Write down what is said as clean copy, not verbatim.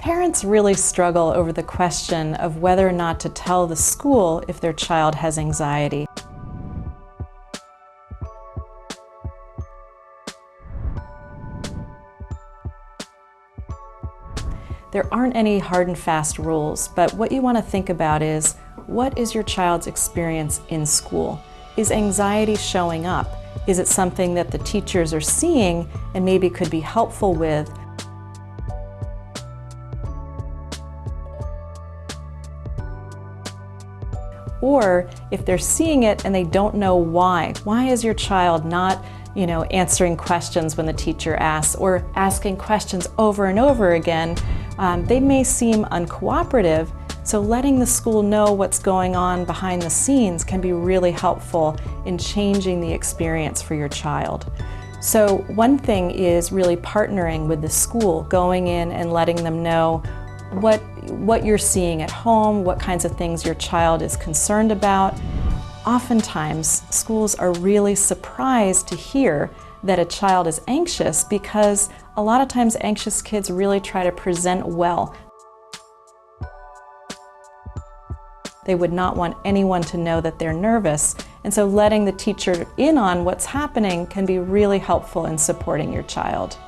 Parents really struggle over the question of whether or not to tell the school if their child has anxiety. There aren't any hard and fast rules, but what you want to think about is, what is your child's experience in school? Is anxiety showing up? Is it something that the teachers are seeing and maybe could be helpful with? Or if they're seeing it and they don't know why is your child not, answering questions when the teacher asks, or asking questions over and over again? They may seem uncooperative, so letting the school know what's going on behind the scenes can be really helpful in changing the experience for your child. So one thing is really partnering with the school, going in and letting them know what you're seeing at home, what kinds of things your child is concerned about. Oftentimes, schools are really surprised to hear that a child is anxious, because a lot of times anxious kids really try to present well. They would not want anyone to know that they're nervous, and so letting the teacher in on what's happening can be really helpful in supporting your child.